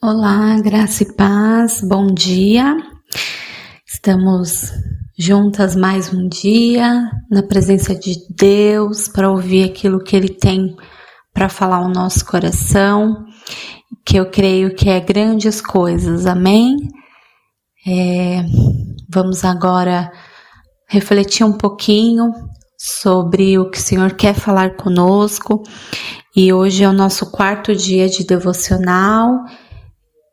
Olá, graça e paz, bom dia. Estamos juntas mais um dia na presença de Deus para ouvir aquilo que Ele tem para falar ao nosso coração, que eu creio que é grandes coisas, amém? Vamos agora refletir um pouquinho sobre o que o Senhor quer falar conosco, e hoje é o nosso quarto dia de devocional.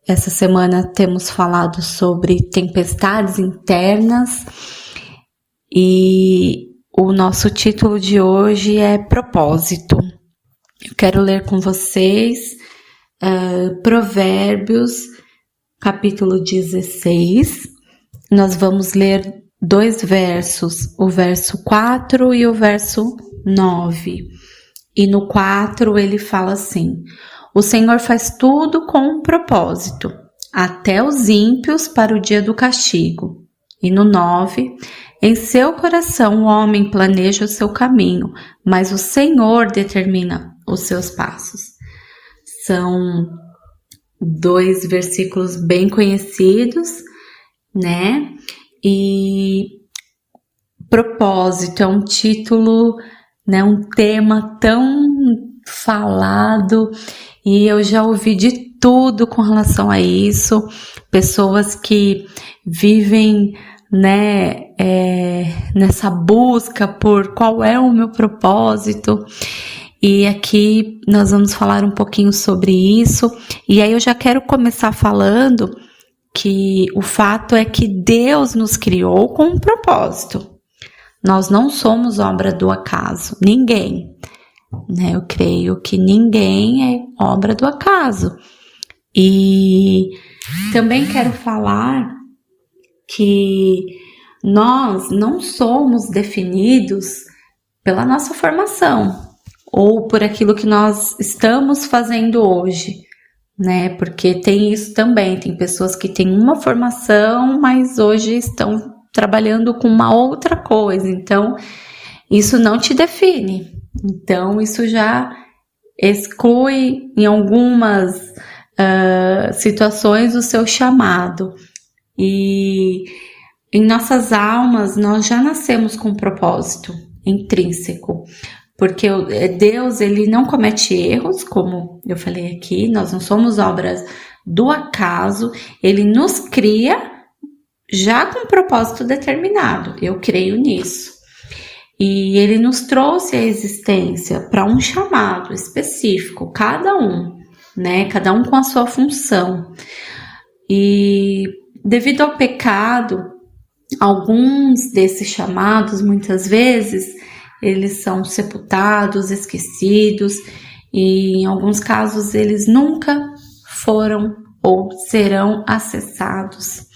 Essa semana temos falado sobre tempestades internas e o nosso título de hoje é Propósito. Eu quero ler com vocês Provérbios, capítulo 16. Nós vamos ler dois versos, o verso 4 e o verso 9. E no 4 ele fala assim: o Senhor faz tudo com um propósito, até os ímpios para o dia do castigo. E no 9, em seu coração o homem planeja o seu caminho, mas o Senhor determina os seus passos. São dois versículos bem conhecidos, né? E propósito é um título, né? Um tema tão falado. E eu já ouvi de tudo com relação a isso, pessoas que vivem, né, nessa busca por qual é o meu propósito, e aqui nós vamos falar um pouquinho sobre isso. E aí eu já quero começar falando que o fato é que Deus nos criou com um propósito. Nós não somos obra do acaso, ninguém. Eu creio que ninguém é obra do acaso. E também quero falar que nós não somos definidos pela nossa formação ou por aquilo que nós estamos fazendo hoje, né? Porque tem isso também, tem pessoas que têm uma formação, mas hoje estão trabalhando com uma outra coisa, então isso não te define. Então, isso já exclui em algumas situações o seu chamado. E em nossas almas, nós já nascemos com um propósito intrínseco. Porque Deus, ele não comete erros, como eu falei aqui, nós não somos obras do acaso. Ele nos cria já com um propósito determinado. Eu creio nisso. E ele nos trouxe a existência para um chamado específico, cada um, né? Cada um com a sua função. E devido ao pecado, alguns desses chamados, muitas vezes, eles são sepultados, esquecidos, e em alguns casos eles nunca foram ou serão acessados.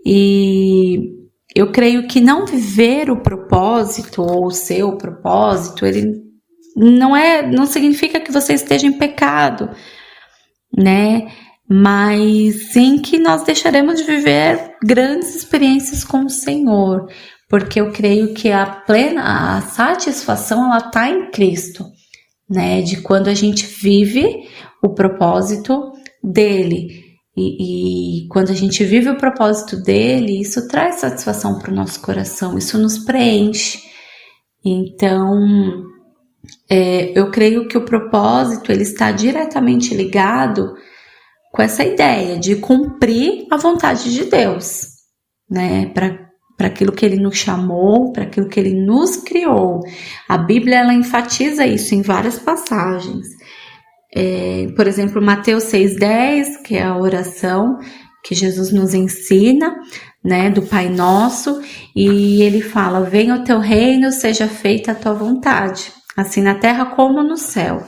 E eu creio que não viver o propósito ou o seu propósito, ele não significa que você esteja em pecado, né? Mas sim que nós deixaremos de viver grandes experiências com o Senhor, porque eu creio que a satisfação ela está em Cristo, né? De quando a gente vive o propósito dele. E quando a gente vive o propósito dele, isso traz satisfação para o nosso coração, isso nos preenche. Então, eu creio que o propósito ele está diretamente ligado com essa ideia de cumprir a vontade de Deus, né? Para aquilo que ele nos chamou, para aquilo que ele nos criou. A Bíblia ela enfatiza isso em várias passagens. Por exemplo, Mateus 6,10, que é a oração que Jesus nos ensina, né, do Pai Nosso, e ele fala: venha o teu reino, seja feita a tua vontade, assim na terra como no céu.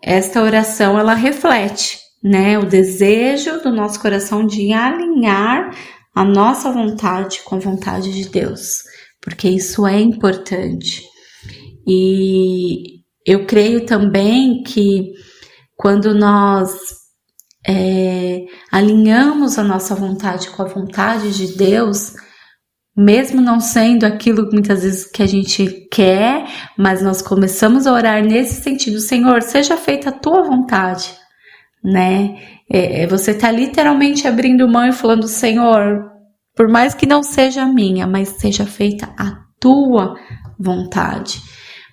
Esta oração, ela reflete, né, o desejo do nosso coração de alinhar a nossa vontade com a vontade de Deus, porque isso é importante. E eu creio também que quando nós alinhamos a nossa vontade com a vontade de Deus, mesmo não sendo aquilo muitas vezes que a gente quer, mas nós começamos a orar nesse sentido: Senhor, seja feita a tua vontade, né? Você tá literalmente abrindo mão e falando, Senhor, por mais que não seja a minha, mas seja feita a tua vontade.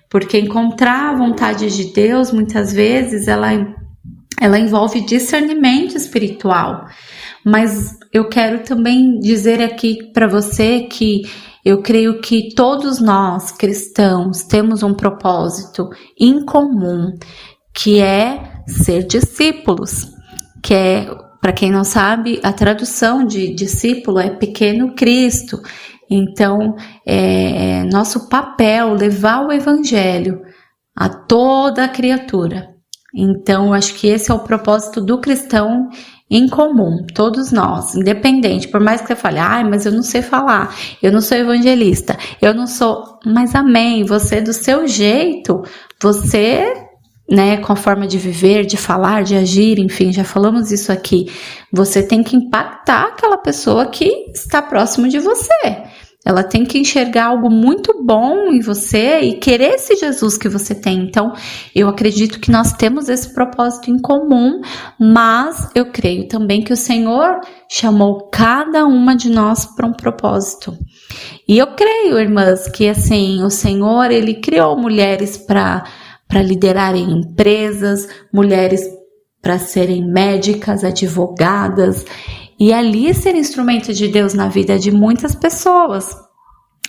Porque encontrar a vontade de Deus, muitas vezes, ela envolve discernimento espiritual. Mas eu quero também dizer aqui para você que eu creio que todos nós, cristãos, temos um propósito em comum, que é ser discípulos, que é, para quem não sabe, a tradução de discípulo é pequeno Cristo. Então, é nosso papel levar o evangelho a toda a criatura. Então, eu acho que esse é o propósito do cristão em comum, todos nós, independente, por mais que você fale, mas eu não sei falar, eu não sou evangelista, eu não sou, mas amém, você do seu jeito, você, né, com a forma de viver, de falar, de agir, enfim, já falamos isso aqui, você tem que impactar aquela pessoa que está próximo de você. Ela tem que enxergar algo muito bom em você e querer esse Jesus que você tem. Então, eu acredito que nós temos esse propósito em comum, mas eu creio também que o Senhor chamou cada uma de nós para um propósito. E eu creio, irmãs, que assim, o Senhor, Ele criou mulheres para liderarem empresas, mulheres para serem médicas, advogadas, e ali ser instrumento de Deus na vida de muitas pessoas.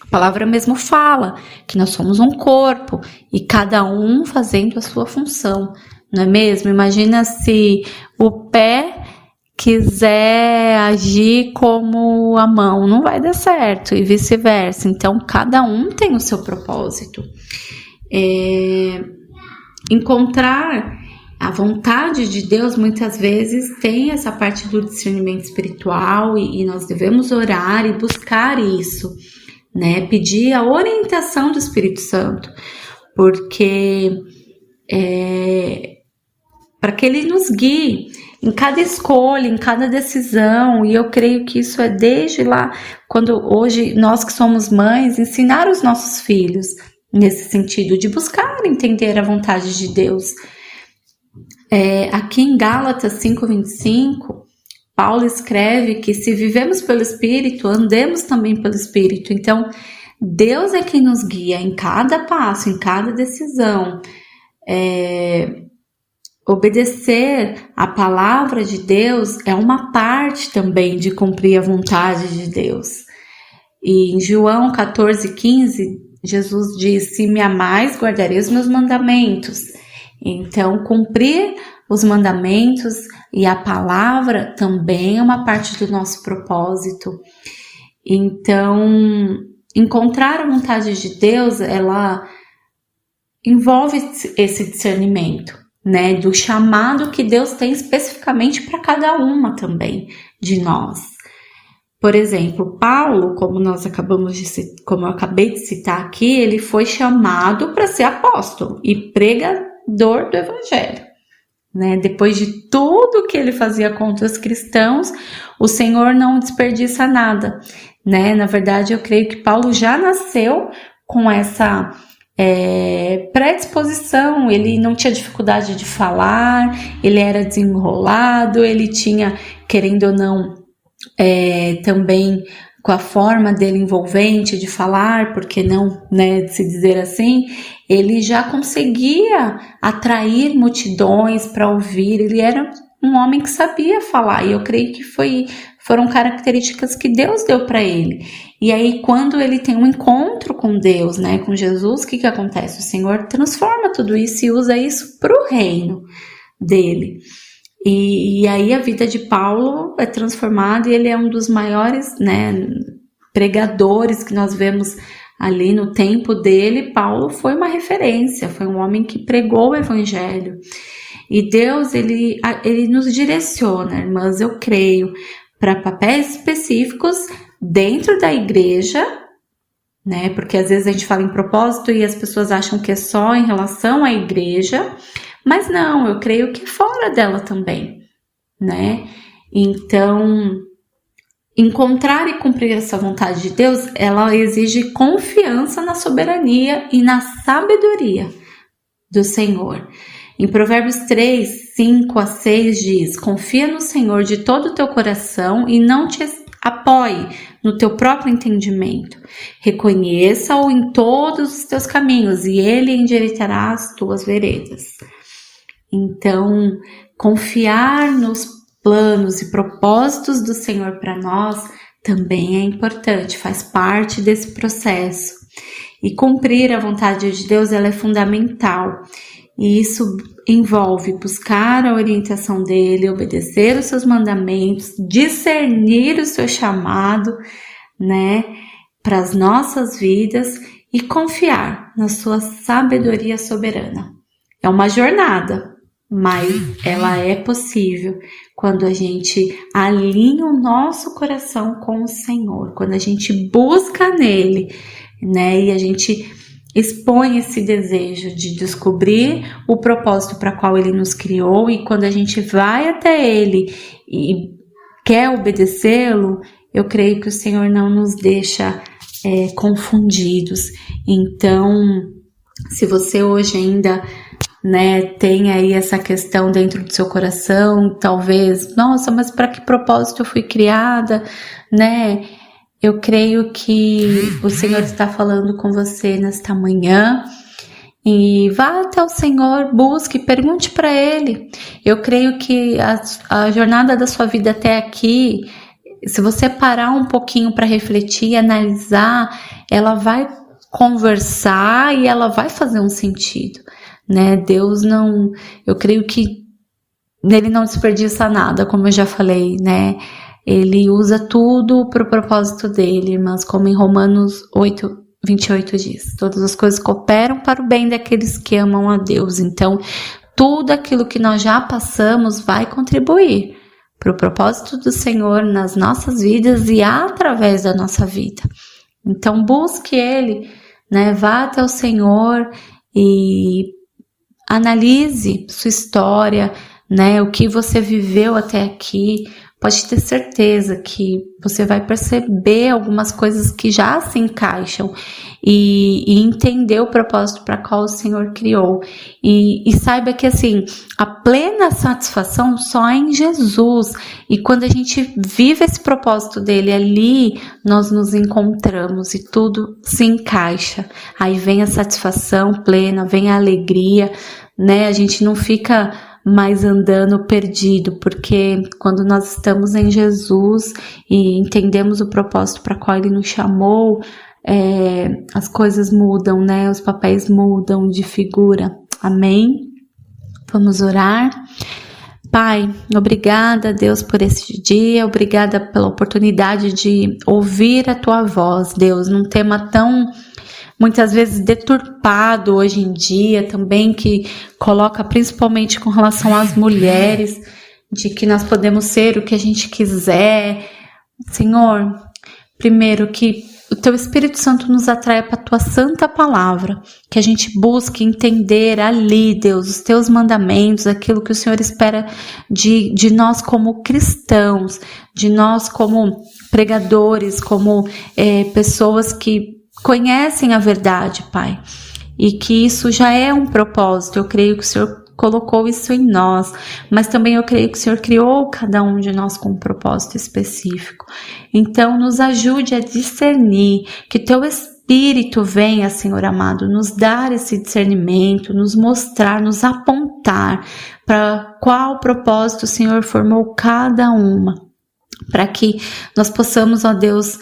A palavra mesmo fala que nós somos um corpo e cada um fazendo a sua função, não é mesmo? Imagina se o pé quiser agir como a mão, não vai dar certo e vice-versa. Então, cada um tem o seu propósito. Encontrar a vontade de Deus muitas vezes tem essa parte do discernimento espiritual e nós devemos orar e buscar isso, né? Pedir a orientação do Espírito Santo, porque para que Ele nos guie em cada escolha, em cada decisão, e eu creio que isso é desde lá, quando hoje nós que somos mães, ensinar os nossos filhos nesse sentido de buscar entender a vontade de Deus. Aqui em Gálatas 5:25, Paulo escreve que se vivemos pelo Espírito, andemos também pelo Espírito. Então, Deus é quem nos guia em cada passo, em cada decisão. Obedecer a palavra de Deus é uma parte também de cumprir a vontade de Deus. E em João 14:15, Jesus diz, se me amais, guardarei os meus mandamentos. Então, cumprir os mandamentos e a palavra também é uma parte do nosso propósito. Então, encontrar a vontade de Deus, ela envolve esse discernimento, né? Do chamado que Deus tem especificamente para cada uma também de nós. Por exemplo, Paulo, como eu acabei de citar aqui, ele foi chamado para ser apóstolo e pregador do evangelho, né? Depois de tudo que ele fazia contra os cristãos, o Senhor não desperdiça nada, né? Na verdade, eu creio que Paulo já nasceu com essa predisposição, ele não tinha dificuldade de falar, ele era desenrolado, ele tinha, querendo ou não, também com a forma dele envolvente de falar, porque não, né, de se dizer assim, ele já conseguia atrair multidões para ouvir, ele era um homem que sabia falar, e eu creio que foram características que Deus deu para ele. E aí, quando ele tem um encontro com Deus, né, com Jesus, o que acontece? O Senhor transforma tudo isso e usa isso para o reino dele. E aí a vida de Paulo é transformada e ele é um dos maiores, né, pregadores que nós vemos ali no tempo dele. Paulo foi uma referência, foi um homem que pregou o evangelho. E Deus, ele nos direciona, irmãs, eu creio, para papéis específicos dentro da igreja, né? Porque às vezes a gente fala em propósito e as pessoas acham que é só em relação à igreja, mas não, eu creio que fora dela também, né? Então, encontrar e cumprir essa vontade de Deus, ela exige confiança na soberania e na sabedoria do Senhor. Em Provérbios 3, 5 a 6 diz: confia no Senhor de todo o teu coração e não te apoie no teu próprio entendimento. Reconheça-o em todos os teus caminhos e ele endireitará as tuas veredas. Então, confiar nos planos e propósitos do Senhor para nós também é importante, faz parte desse processo. E cumprir a vontade de Deus, ela é fundamental. E isso envolve buscar a orientação dele, obedecer os seus mandamentos, discernir o seu chamado, né, para as nossas vidas e confiar na sua sabedoria soberana. É uma jornada, mas ela é possível quando a gente alinha o nosso coração com o Senhor, quando a gente busca nele, né, e a gente expõe esse desejo de descobrir o propósito para qual ele nos criou, e quando a gente vai até ele e quer obedecê-lo, eu creio que o Senhor não nos deixa confundidos. Então, se você hoje ainda, né, tem aí essa questão dentro do seu coração, talvez, nossa, mas para que propósito eu fui criada, né? Eu creio que o Senhor está falando com você nesta manhã, e vá até o Senhor, busque, pergunte para Ele. Eu creio que a jornada da sua vida até aqui, se você parar um pouquinho para refletir, analisar, ela vai conversar e ela vai fazer um sentido, né? Deus não, eu creio que Ele não desperdiça nada, como eu já falei, né? Ele usa tudo para o propósito dele, mas como em Romanos 8, 28 diz, todas as coisas cooperam para o bem daqueles que amam a Deus. Então, tudo aquilo que nós já passamos vai contribuir para o propósito do Senhor nas nossas vidas e através da nossa vida. Então, busque Ele, né? Vá até o Senhor e analise sua história, né? O que você viveu até aqui. Pode ter certeza que você vai perceber algumas coisas que já se encaixam e entender o propósito para qual o Senhor criou. E saiba que, assim, a plena satisfação só é em Jesus. E quando a gente vive esse propósito dele ali, nós nos encontramos e tudo se encaixa. Aí vem a satisfação plena, vem a alegria, né? A gente não fica mais andando perdido, porque quando nós estamos em Jesus e entendemos o propósito para qual Ele nos chamou, as coisas mudam, né? Os papéis mudam de figura. Amém? Vamos orar. Pai, obrigada, Deus, por esse dia, obrigada pela oportunidade de ouvir a Tua voz, Deus, num tema tão muitas vezes deturpado hoje em dia também, que coloca principalmente com relação às mulheres, de que nós podemos ser o que a gente quiser. Senhor, primeiro que o Teu Espírito Santo nos atraia para a Tua santa palavra, que a gente busque entender ali, Deus, os Teus mandamentos, aquilo que o Senhor espera de nós como cristãos, de nós como pregadores, como pessoas que conhecem a verdade, Pai, e que isso já é um propósito. Eu creio que o Senhor colocou isso em nós, mas também eu creio que o Senhor criou cada um de nós com um propósito específico. Então, nos ajude a discernir, que Teu Espírito venha, Senhor amado, nos dar esse discernimento, nos mostrar, nos apontar para qual propósito o Senhor formou cada uma, para que nós possamos, ó Deus,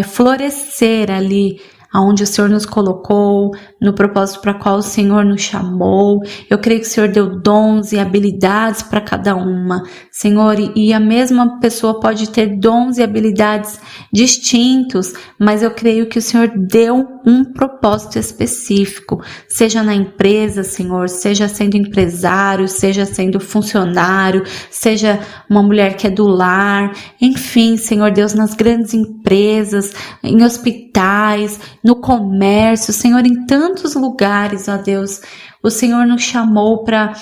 florescer ali aonde o Senhor nos colocou, no propósito para qual o Senhor nos chamou. Eu creio que o Senhor deu dons e habilidades para cada uma, Senhor, e a mesma pessoa pode ter dons e habilidades distintos, mas eu creio que o Senhor deu um propósito específico, seja na empresa, Senhor, seja sendo empresário, seja sendo funcionário, seja uma mulher que é do lar, enfim, Senhor Deus, nas grandes empresas, em hospitais, no comércio, Senhor, em tantos lugares, ó Deus, o Senhor nos chamou para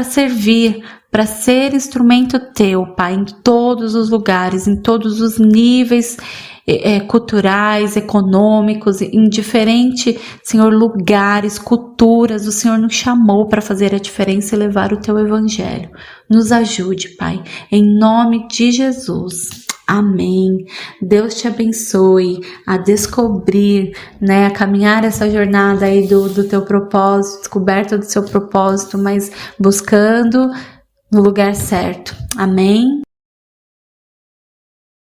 servir, para ser instrumento Teu, Pai, em todos os lugares, em todos os níveis culturais, econômicos, em diferentes, Senhor, lugares, culturas. O Senhor nos chamou para fazer a diferença e levar o teu evangelho. Nos ajude, Pai, em nome de Jesus. Amém. Deus te abençoe a descobrir, a caminhar essa jornada aí do teu propósito, descoberta do seu propósito, mas buscando no lugar certo. Amém.